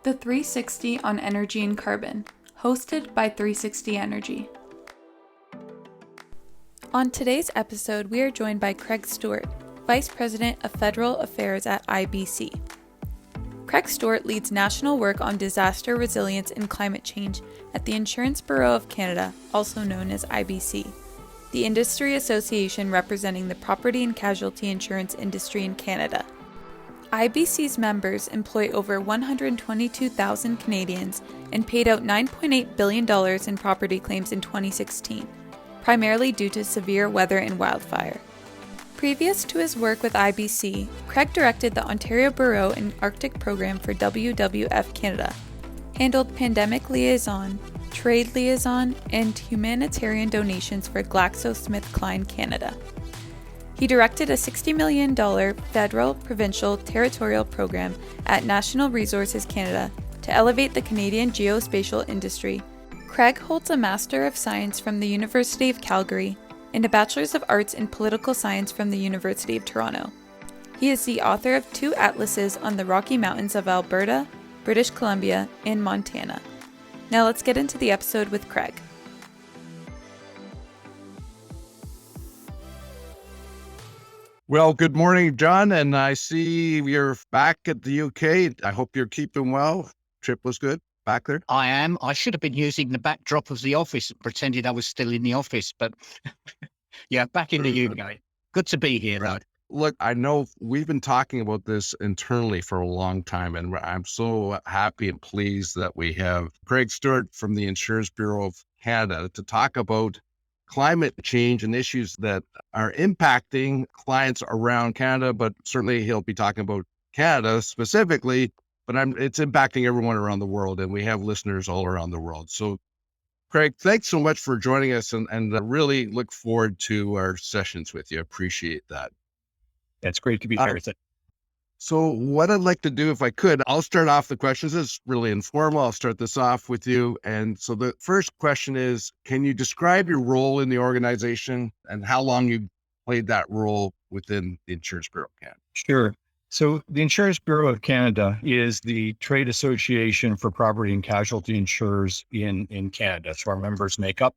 The 360 on Energy and Carbon, hosted by 360 Energy. On today's episode, we are joined by Craig Stewart, Vice President of Federal Affairs at IBC. Craig Stewart leads national work on disaster resilience and climate change at the Insurance Bureau of Canada, also known as IBC, the industry association representing the property and casualty insurance industry in Canada. IBC's members employ over 122,000 Canadians and paid out $9.8 billion in property claims in 2016, primarily due to severe weather and wildfire. Previous to his work with IBC, Craig directed the Ontario Bureau and Arctic Program for WWF Canada, handled pandemic liaison, trade liaison, and humanitarian donations for GlaxoSmithKline Canada. He directed a $60 million federal, provincial, territorial program at National Resources Canada to elevate the Canadian geospatial industry. Craig holds a Master of Science from the University of Calgary and a Bachelor's of Arts in Political Science from the University of Toronto. He is the author of 2 atlases on the Rocky Mountains of Alberta, British Columbia, and Montana. Now let's get into the episode with Craig. Well, good morning, John, and I see you're back at the UK. I hope you're keeping well. Trip was good back there? I am. I should have been using the backdrop of the office and pretended I was still in the office, but yeah, back in the UK. Good to be here, though. Look, I know we've been talking about this internally for a long time, and I'm so happy and pleased that we have Craig Stewart from the Insurance Bureau of Canada to talk about climate change and issues that are impacting clients around Canada, but certainly he'll be talking about Canada specifically, but it's impacting everyone around the world, and we have listeners all around the world. So, Craig, thanks so much for joining us, and I really look forward to our sessions with you. I appreciate that. It's great to be here. So what I'd like to do, if I could, I'll start off the questions. It's really informal. I'll start this off with you. And so the first question is, can you describe your role in the organization and how long you played that role within the Insurance Bureau of Canada? Sure. So the Insurance Bureau of Canada is the trade association for property and casualty insurers in Canada. So our members make up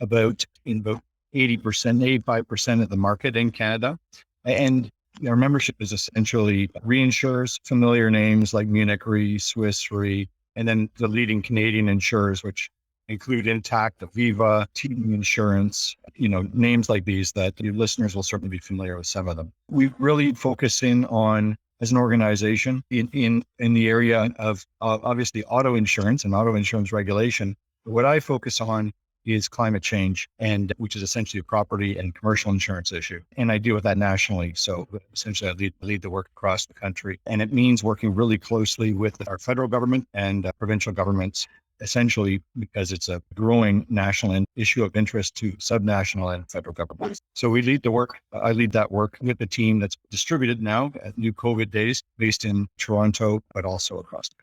about 80%, 85% of the market in Canada. And our membership is essentially reinsurers, familiar names like Munich Re, Swiss Re, and then the leading Canadian insurers, which include Intact, Aviva, TD Insurance, names like these that your listeners will certainly be familiar with some of them. We really focus in on, as an organization, in the area of obviously auto insurance and auto insurance regulation. But what I focus on is climate change, and which is essentially a property and commercial insurance issue. And I deal with that nationally. So essentially I lead the work across the country. And it means working really closely with our federal government and provincial governments, essentially because it's a growing national issue of interest to subnational and federal governments. So we lead the work. I lead that work with the team that's distributed now at new COVID days, based in Toronto, but also across the country.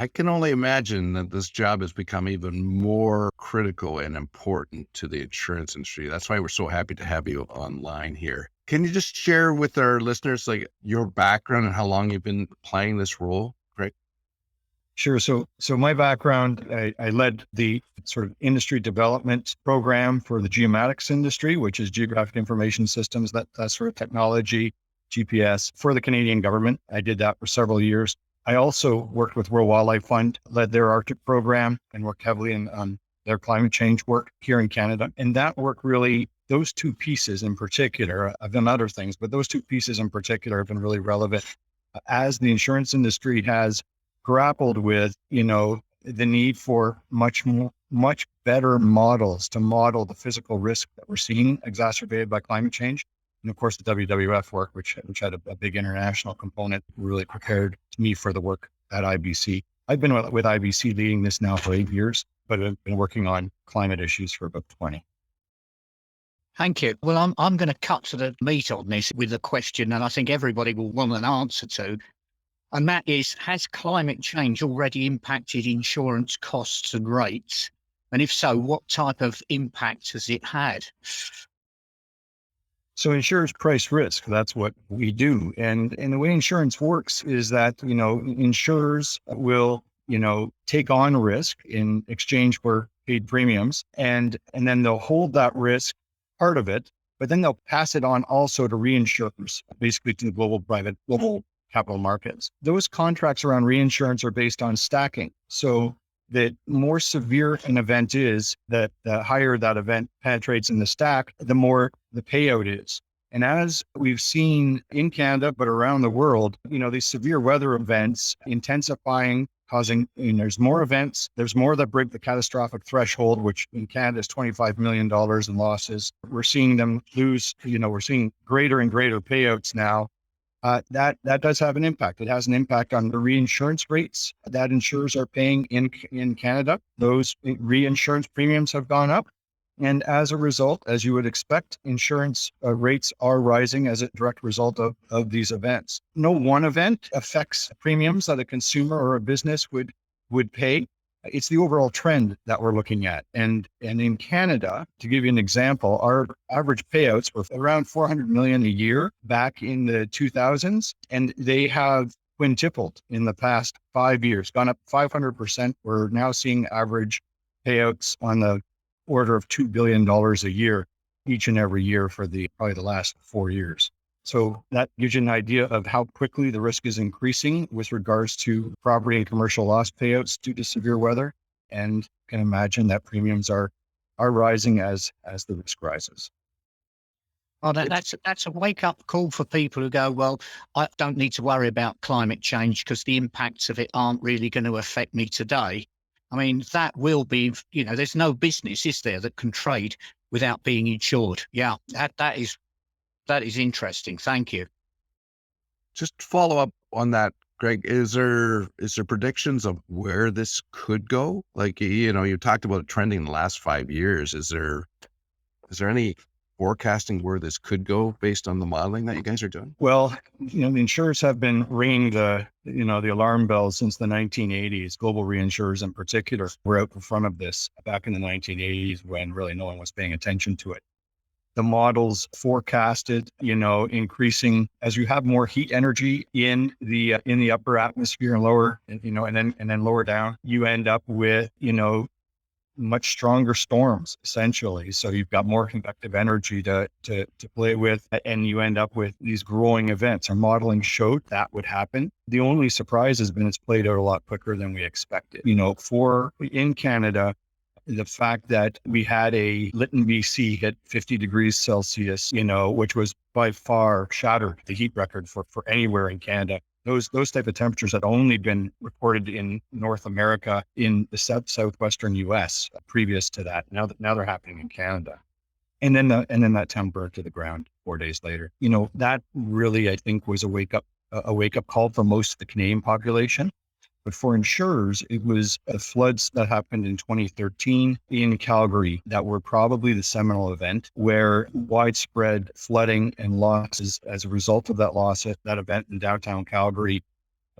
I can only imagine that this job has become even more critical and important to the insurance industry. That's why we're so happy to have you online here. Can you just share with our listeners, like, your background and how long you've been playing this role, Greg? Sure. So my background, I led the sort of industry development program for the geomatics industry, which is geographic information systems, that sort of technology, GPS, for the Canadian government. I did that for several years. I also worked with World Wildlife Fund, led their Arctic program, and worked heavily on their climate change work here in Canada. And that work really, those 2 pieces in particular, I've done other things, but those 2 pieces in particular have been really relevant as the insurance industry has grappled with, the need for much better models to model the physical risk that we're seeing exacerbated by climate change. And of course, the WWF work, which had a big international component, really prepared me for the work at IBC. I've been with IBC leading this now for 8 years, but I've been working on climate issues for about 20. Thank you. Well, I'm going to cut to the meat on this with a question that I think everybody will want an answer to. And that is, has climate change already impacted insurance costs and rates? And if so, what type of impact has it had? So insurers price risk. That's what we do. And the way insurance works is that, insurers will take on risk in exchange for paid premiums, and then they'll hold that risk, part of it, but then they'll pass it on also to reinsurers, basically to the global capital markets. Those contracts around reinsurance are based on stacking. So the more severe an event is, that the higher that event penetrates in the stack, the more the payout is. And as we've seen in Canada, but around the world, these severe weather events intensifying, causing, there's more events, there's more that break the catastrophic threshold, which in Canada is $25 million in losses. We're seeing them lose, we're seeing greater and greater payouts now. That does have an impact. It has an impact on the reinsurance rates that insurers are paying in Canada. Those reinsurance premiums have gone up. And as a result, as you would expect, insurance rates are rising as a direct result of these events. No one event affects premiums that a consumer or a business would pay. It's the overall trend that we're looking at. And in Canada, to give you an example, our average payouts were around $400 million a year back in the 2000s, and they have quintupled in the past 5 years, gone up 500%. We're now seeing average payouts on the order of $2 billion a year, each and every year for probably the last 4 years. So that gives you an idea of how quickly the risk is increasing with regards to property and commercial loss payouts due to severe weather. And you can imagine that premiums are rising as the risk rises. Oh, that's a wake-up call for people who go, well, I don't need to worry about climate change because the impacts of it aren't really going to affect me today. I mean, that will be, there's no business, is there, that can trade without being insured. Yeah, that is interesting. Thank you. Just to follow up on that, Greg, is there predictions of where this could go? Like, you talked about it trending in the last 5 years. Is there any forecasting where this could go based on the modeling that you guys are doing? Well, the insurers have been ringing the alarm bells since the 1980s. Global reinsurers in particular were out in front of this back in the 1980s when really no one was paying attention to it. The models forecasted, increasing as you have more heat energy in the upper atmosphere and lower, and then lower down, you end up with, much stronger storms, essentially. So you've got more convective energy to play with, and you end up with these growing events. Our modeling showed that would happen. The only surprise has been it's played out a lot quicker than we expected. In Canada, the fact that we had a Lytton, BC hit 50 degrees Celsius, which was by far shattered the heat record for anywhere in Canada. Those type of temperatures had only been recorded in North America, in the southwestern US previous to that. Now they're happening in Canada. And then that town burnt to the ground 4 days later. That really, I think, was a wake up call for most of the Canadian population. But for insurers, it was the floods that happened in 2013 in Calgary that were probably the seminal event, where widespread flooding and losses as a result of that event in downtown Calgary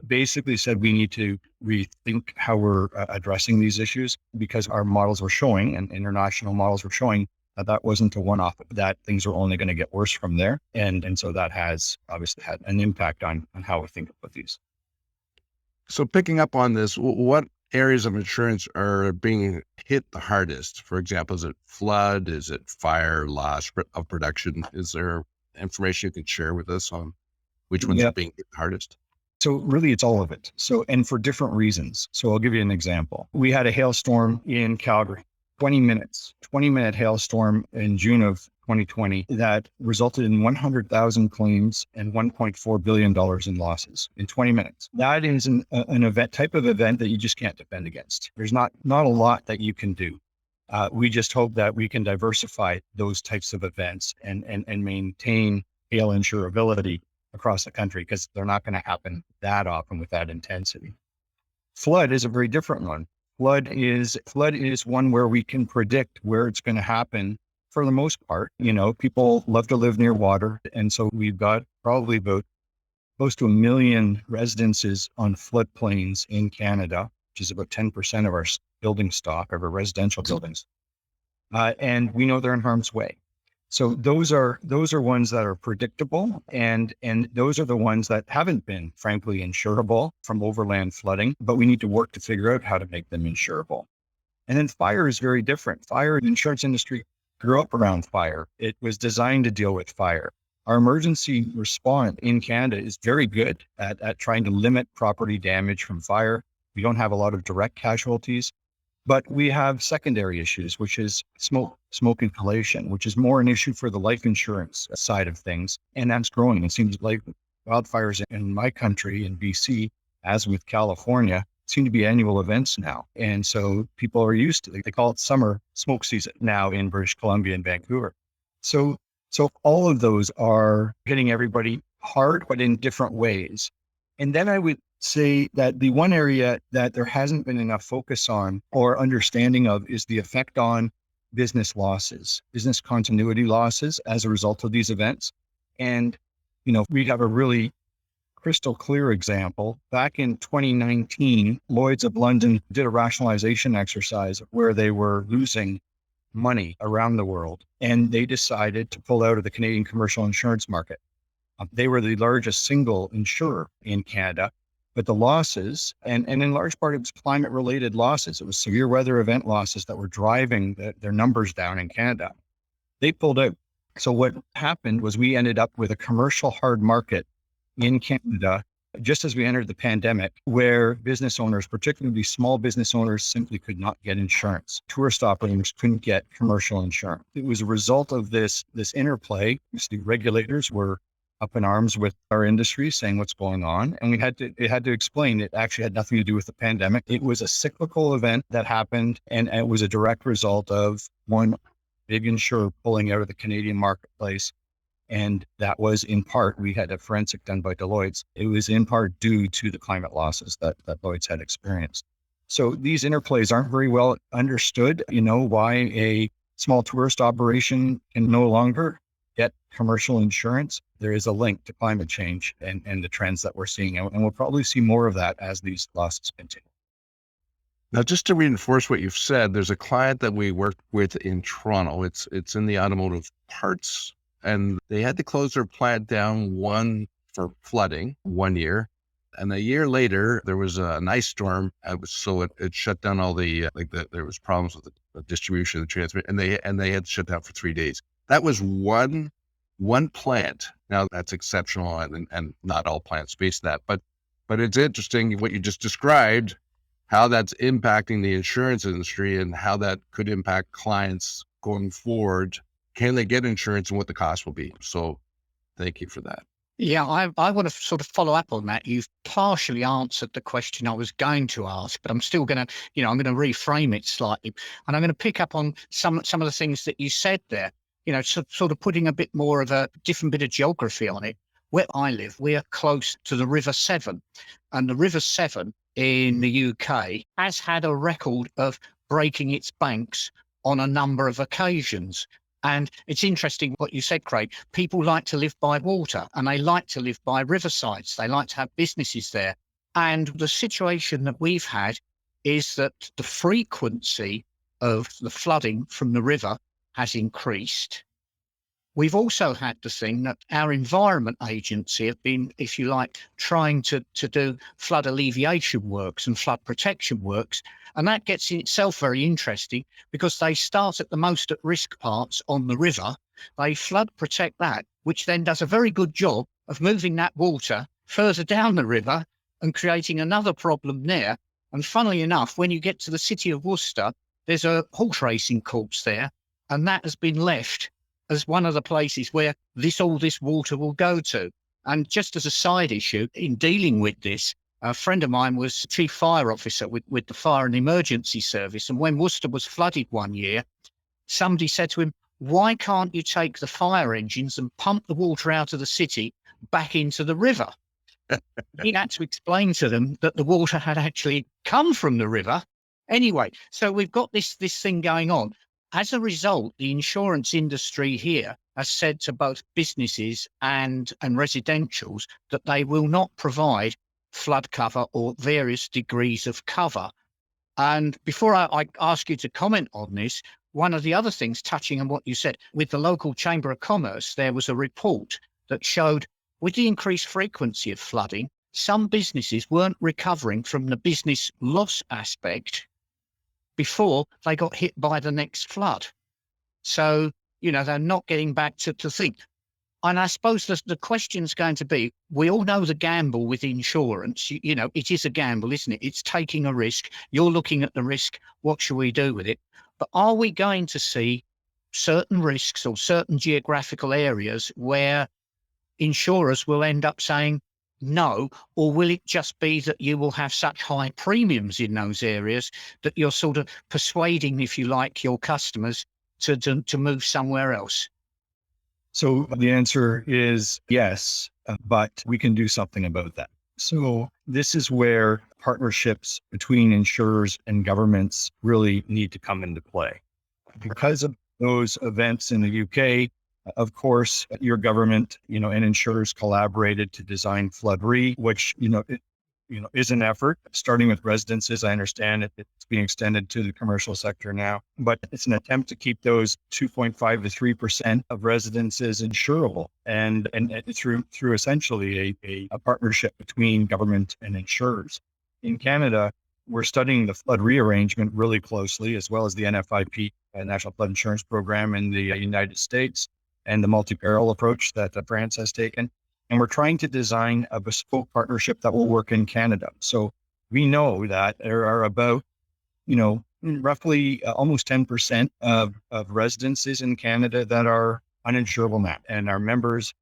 basically said we need to rethink how we're addressing these issues, because our models were showing, and international models were showing, that wasn't a one-off, that things are only going to get worse from there. And so that has obviously had an impact on how we think about these. So picking up on this, what areas of insurance are being hit the hardest? For example, is it flood? Is it fire, loss of production? Is there information you can share with us on which ones are being hit the hardest? So really, it's all of it. So, and for different reasons. So I'll give you an example. We had a hailstorm in Calgary, 20-minute hailstorm in June of 2020 that resulted in 100,000 claims and $1.4 billion in losses in 20 minutes. That is an type of event that you just can't defend against. There's not a lot that you can do. We just hope that we can diversify those types of events and maintain hail insurability across the country, because they're not going to happen that often with that intensity. Flood is a very different one. Flood is one where we can predict where it's going to happen. For the most part, people love to live near water. And so we've got probably about close to 1 million residences on floodplains in Canada, which is about 10% of our building stock, of our residential buildings. And we know they're in harm's way. So those are ones that are predictable, and those are the ones that haven't been, frankly, insurable from overland flooding, but we need to work to figure out how to make them insurable. And then fire is very different. Fire, the insurance industry grew up around fire. It was designed to deal with fire. Our emergency response in Canada is very good at trying to limit property damage from fire. We don't have a lot of direct casualties, but we have secondary issues, which is smoke inhalation, which is more an issue for the life insurance side of things. And that's growing. It seems like wildfires in my country, in BC, as with California, seem to be annual events now. And so people are used to it. They call it summer smoke season now in British Columbia and Vancouver. So all of those are hitting everybody hard, but in different ways. And then I would say that the one area that there hasn't been enough focus on or understanding of is the effect on business losses, business continuity losses as a result of these events. And, we have a really crystal clear example. Back in 2019, Lloyd's of London did a rationalization exercise where they were losing money around the world, and they decided to pull out of the Canadian commercial insurance market. They were the largest single insurer in Canada, but the losses, and in large part, it was climate-related losses. It was severe weather event losses that were driving their numbers down in Canada. They pulled out. So what happened was we ended up with a commercial hard market in Canada, just as we entered the pandemic, where business owners, particularly small business owners, simply could not get insurance. Tourist operators couldn't get commercial insurance. It was a result of this interplay. The regulators were up in arms with our industry, saying what's going on. And it had to explain it actually had nothing to do with the pandemic. It was a cyclical event that happened, and it was a direct result of one big insurer pulling out of the Canadian marketplace. And that was in part, we had a forensic done by Deloitte. It was in part due to the climate losses that Lloyd's had experienced. So these interplays aren't very well understood, why a small tourist operation can no longer get commercial insurance. There is a link to climate change and the trends that we're seeing. And we'll probably see more of that as these losses continue. Now, just to reinforce what you've said, there's a client that we worked with in Toronto. It's in the automotive parts, and they had to close their plant down for flooding 1 year. And a year later, there was an ice storm. So it shut down all there was problems with the distribution, the transmit, and they had to shut down for 3 days. That was one plant. Now that's exceptional, and not all plants face that, but it's interesting what you just described, how that's impacting the insurance industry and how that could impact clients going forward. Can they get insurance and what the cost will be? So thank you for that. Yeah, I want to sort of follow up on that. You've partially answered the question I was going to ask, but I'm still going to, I'm going to reframe it slightly. And I'm going to pick up on some of the things that you said there, sort of putting a bit more of a different bit of geography on it. Where I live, we are close to the River Severn, and the River Severn in the UK has had a record of breaking its banks on a number of occasions. And it's interesting what you said, Craig. People like to live by water, and they like to live by riversides. They like to have businesses there. And the situation that we've had is that the frequency of the flooding from the river has increased. We've also had the thing that our Environment Agency have been, if you like, trying to do flood alleviation works and flood protection works. And that gets in itself very interesting because they start at the most at risk parts on the river. They flood protect that, which then does a very good job of moving that water further down the river and creating another problem there. And funnily enough, when you get to the city of Worcester, there's a horse racing course there, and that has been left as one of the places where all this water will go to. And just as a side issue, in dealing with this, a friend of mine was chief fire officer with the Fire and Emergency Service. And when Worcester was flooded 1 year, somebody said to him, why can't you take the fire engines and pump the water out of the city back into the river? He had to explain to them that the water had actually come from the river. Anyway, so we've got this thing going on. As a result, the insurance industry here has said to both businesses and residentials that they will not provide flood cover or various degrees of cover. And before I ask you to comment on this, one of the other things, touching on what you said, with the local Chamber of Commerce, there was a report that showed with the increased frequency of flooding, some businesses weren't recovering from the business loss aspect before they got hit by the next flood. So, they're not getting back to think. And I suppose the question's going to be, we all know the gamble with insurance. It is a gamble, isn't it? It's taking a risk. You're looking at the risk. What should we do with it? But are we going to see certain risks or certain geographical areas where insurers will end up saying no, or will it just be that you will have such high premiums in those areas that you're sort of persuading, if you like, your customers to move somewhere else? So the answer is yes, but we can do something about that. So this is where partnerships between insurers and governments really need to come into play. Because of those events in the UK, of course, your government, and insurers collaborated to design Flood Re, which, is an effort starting with residences. I understand it's being extended to the commercial sector now, but it's an attempt to keep those 2.5 to 3% of residences insurable, and through essentially a partnership between government and insurers. In Canada, we're studying the Flood Re arrangement really closely, as well as the NFIP, National Flood Insurance Program in the United States, and the multi-peril approach that France has taken. And we're trying to design a bespoke partnership that will work in Canada. So we know that there are about, roughly almost 10% of residences in Canada that are uninsurable now. And our members,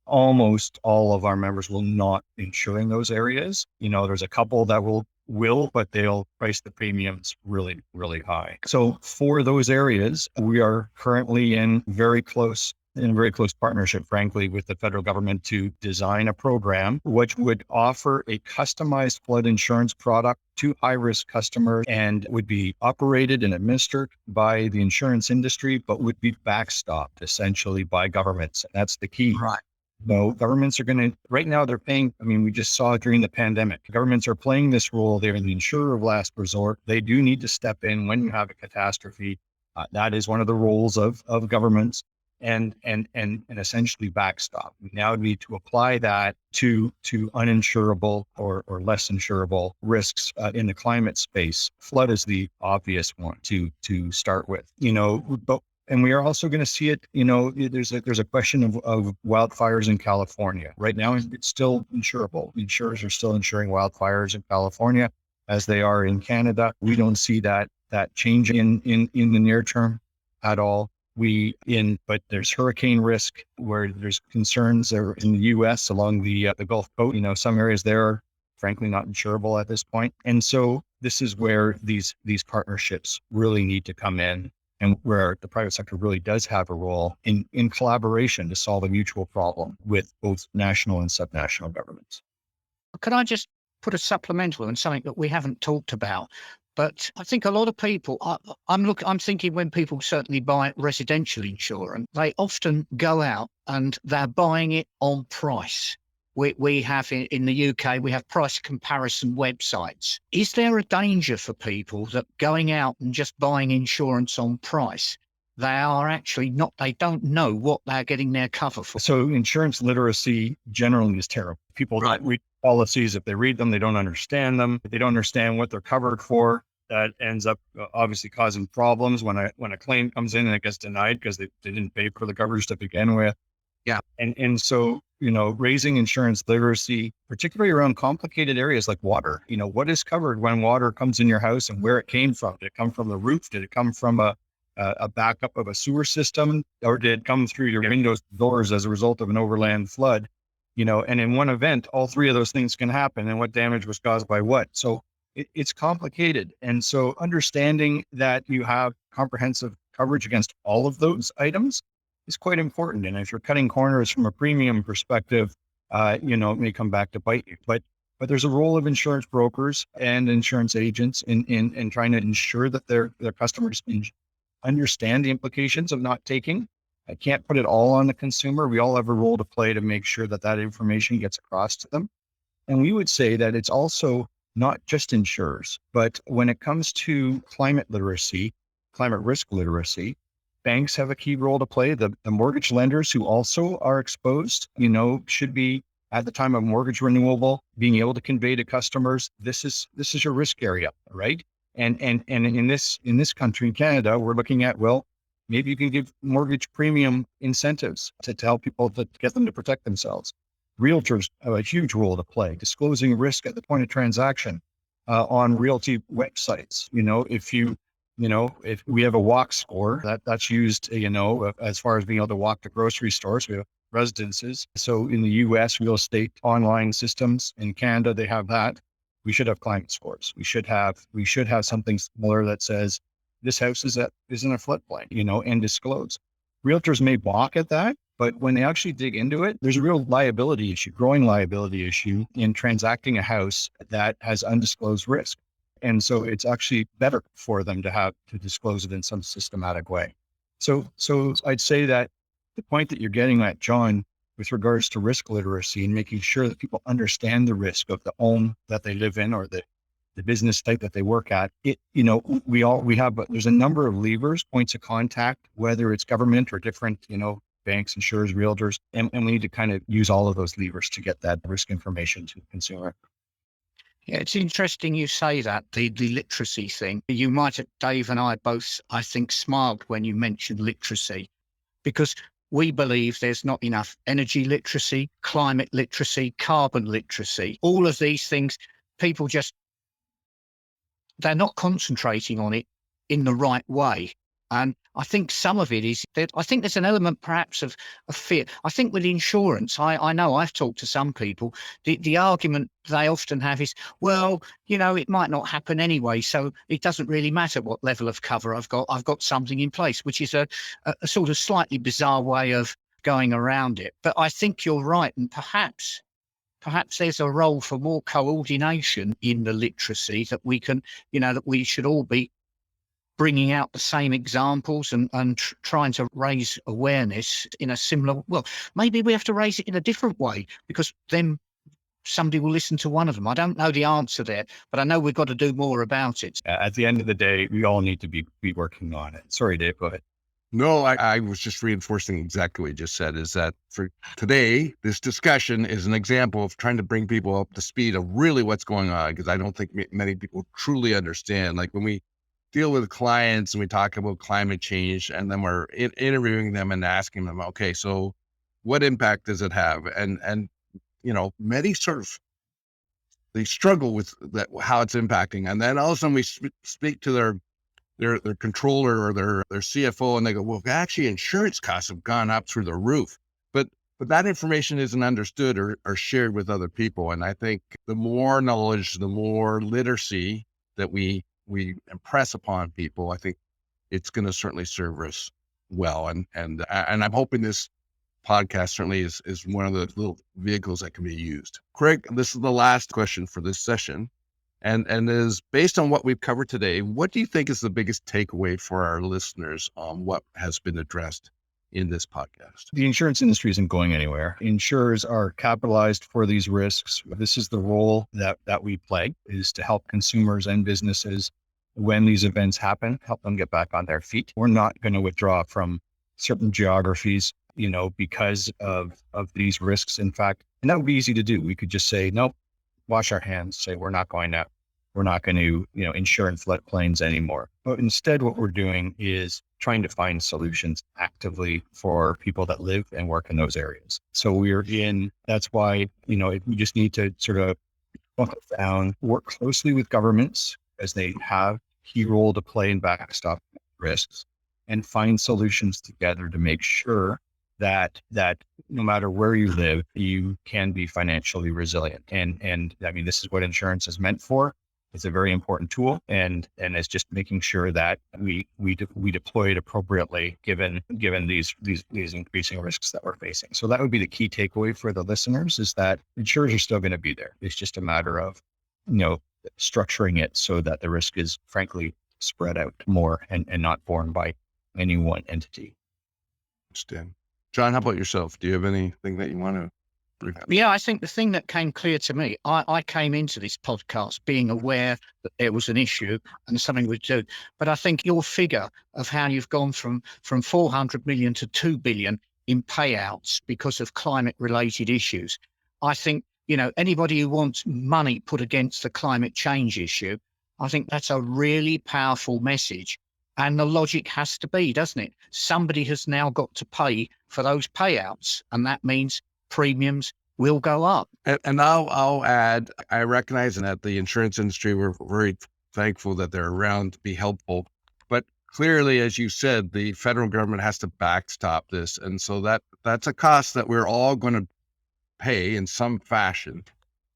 almost all of our members will not insure in those areas. There's a couple that will, but they'll price the premiums really, really high. So for those areas, we are currently in a very close partnership, frankly, with the federal government to design a program which would offer a customized flood insurance product to high-risk customers and would be operated and administered by the insurance industry, but would be backstopped essentially by governments. And that's the key. Right. No, governments are going to, right now they're paying, we just saw during the pandemic, governments are playing this role. They're the insurer of last resort. They do need to step in when you have a catastrophe. That is one of the roles of governments. And essentially backstop. We now need to apply that to uninsurable or less insurable risks in the climate space. Flood is the obvious one to start with, and we are also going to see it, there's a question of wildfires in California. Right now, it's still insurable. Insurers are still insuring wildfires in California as they are in Canada. We don't see that changing in the near term at all. But there's hurricane risk where there's concerns in the U.S. along the Gulf Coast. Some areas there are frankly not insurable at this point. And so this is where these partnerships really need to come in, and where the private sector really does have a role in collaboration to solve a mutual problem with both national and subnational governments. Can I just put a supplemental on something that we haven't talked about? But I think a lot of people, I'm thinking when people certainly buy residential insurance, they often go out and they're buying it on price. We have in the UK, we have price comparison websites. Is there a danger for people that going out and just buying insurance on price, they don't know what they're getting their cover for? So insurance literacy generally is terrible. People don't read policies. If they read them, they don't understand them. If they don't understand what they're covered for, that ends up obviously causing problems when a claim comes in and it gets denied because they didn't pay for the coverage to begin with. Yeah. And so, raising insurance literacy, particularly around complicated areas like water, what is covered when water comes in your house and where it came from? Did it come from the roof? Did it come from a backup of a sewer system, or did it come through your windows, doors as a result of an overland flood? And in one event, all three of those things can happen, and what damage was caused by what. So it's complicated. And so understanding that you have comprehensive coverage against all of those items is quite important. And if you're cutting corners from a premium perspective, it may come back to bite you. But there's a role of insurance brokers and insurance agents in trying to ensure that their customers understand the implications of not taking. I can't put it all on the consumer. We all have a role to play to make sure that information gets across to them. And we would say that it's also not just insurers, but when it comes to climate literacy, climate risk literacy. Banks have a key role to play. The mortgage lenders who also are exposed, should be at the time of mortgage renewal, being able to convey to customers, this is your risk area, right? And in this country, in Canada, we're looking at, well, maybe you can give mortgage premium incentives to help people to get them to protect themselves. Realtors have a huge role to play, disclosing risk at the point of transaction on realty websites. If we have a walk score that's used, as far as being able to walk to grocery stores, we have residences. So in the US, real estate online systems, in Canada, they have that. We should have climate scores. We should have something similar that says this house is in a floodplain, and disclose. Realtors may balk at that, but when they actually dig into it, there's a real growing liability issue in transacting a house that has undisclosed risk. And so it's actually better for them to disclose it in some systematic way. So I'd say that the point that you're getting at, John, with regards to risk literacy and making sure that people understand the risk of the home that they live in or the business type that they work at, there's a number of levers, points of contact, whether it's government or different, banks, insurers, realtors, and we need to kind of use all of those levers to get that risk information to the consumer. Yeah, it's interesting you say that, the literacy thing. You might have, Dave and I both, I think, smiled when you mentioned literacy, because we believe there's not enough energy literacy, climate literacy, carbon literacy. All of these things, people they're not concentrating on it in the right way. And I think some of it is that I think there's an element perhaps of fear. I think with insurance, I know I've talked to some people, the argument they often have is, well, it might not happen anyway, so it doesn't really matter what level of cover I've got something in place, which is a sort of slightly bizarre way of going around it. But I think you're right. And perhaps there's a role for more coordination in the literacy that we can, that we should all be bringing out the same examples and trying to raise awareness in a similar, well, maybe we have to raise it in a different way, because then somebody will listen to one of them. I don't know the answer there, but I know we've got to do more about it. At the end of the day, we all need to be working on it. Sorry, Dave, go ahead. No, I was just reinforcing exactly what you just said, is that for today, this discussion is an example of trying to bring people up to speed of really what's going on, because I don't think many people truly understand. Like when we deal with clients and we talk about climate change, and then we're interviewing them and asking them, okay, so what impact does it have? And many sort of, they struggle with that, how it's impacting. And then all of a sudden we speak to their controller or their CFO, and they go, well, actually insurance costs have gone up through the roof. But that information isn't understood or shared with other people. And I think the more knowledge, the more literacy that we impress upon people, I think it's going to certainly serve us well. And I'm hoping this podcast certainly is one of the little vehicles that can be used. Craig, this is the last question for this session. And is based on what we've covered today, what do you think is the biggest takeaway for our listeners on what has been addressed in this podcast? The insurance industry isn't going anywhere. Insurers are capitalized for these risks. This is the role that we play, is to help consumers and businesses when these events happen, help them get back on their feet. We're not going to withdraw from certain geographies, because of these risks. In fact, and that would be easy to do. We could just say, nope, wash our hands, say we're not going to insure in floodplains anymore. But instead, what we're doing is trying to find solutions actively for people that live and work in those areas. So that's why, we just need to sort of buckle down, work closely with governments, as they have key role to play in backstop risks, and find solutions together to make sure that no matter where you live, you can be financially resilient. And I mean, this is what insurance is meant for. It's a very important tool, and it's just making sure that we deploy it appropriately given these increasing risks that we're facing. So that would be the key takeaway for the listeners, is that insurers are still going to be there. It's just a matter of structuring it so that the risk is frankly spread out more and not borne by any one entity. Understand. John, how about yourself? Do you have anything that you want to Yeah, I think the thing that came clear to me, I came into this podcast being aware that there was an issue and something would do. But I think your figure of how you've gone from 400 million to 2 billion in payouts because of climate related issues. I think, anybody who wants money put against the climate change issue, I think that's a really powerful message. And the logic has to be, doesn't it? Somebody has now got to pay for those payouts. And that means premiums will go up. And I'll add, I recognize that the insurance industry, we're very thankful that they're around to be helpful. But clearly, as you said, the federal government has to backstop this. And so that's a cost that we're all going to pay in some fashion.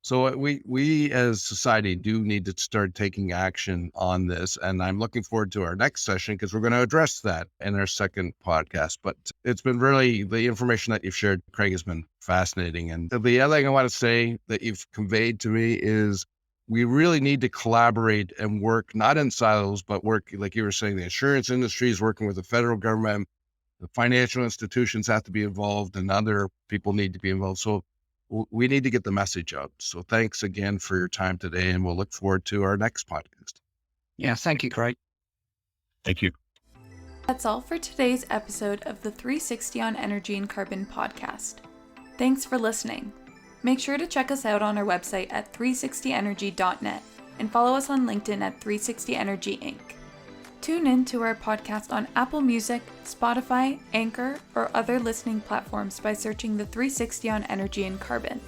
So we as society do need to start taking action on this. And I'm looking forward to our next session because we're going to address that in our second podcast. But it's been really, the information that you've shared, Craig, has been fascinating. And the other thing I want to say that you've conveyed to me is we really need to collaborate and work, not in silos, but work, like you were saying, the insurance industry is working with the federal government, the financial institutions have to be involved, and other people need to be involved. So we need to get the message out. So thanks again for your time today, and we'll look forward to our next podcast. Yeah, thank you, Craig. Thank you. That's all for today's episode of the 360 on Energy and Carbon podcast. Thanks for listening. Make sure to check us out on our website at 360energy.net and follow us on LinkedIn at 360 Energy Inc. Tune in to our podcast on Apple Music, Spotify, Anchor, or other listening platforms by searching the 360 on Energy and Carbon.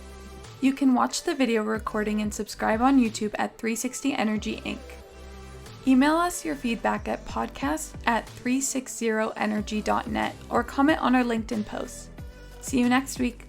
You can watch the video recording and subscribe on YouTube at 360 Energy Inc. Email us your feedback at podcast@360energy.net or comment on our LinkedIn posts. See you next week.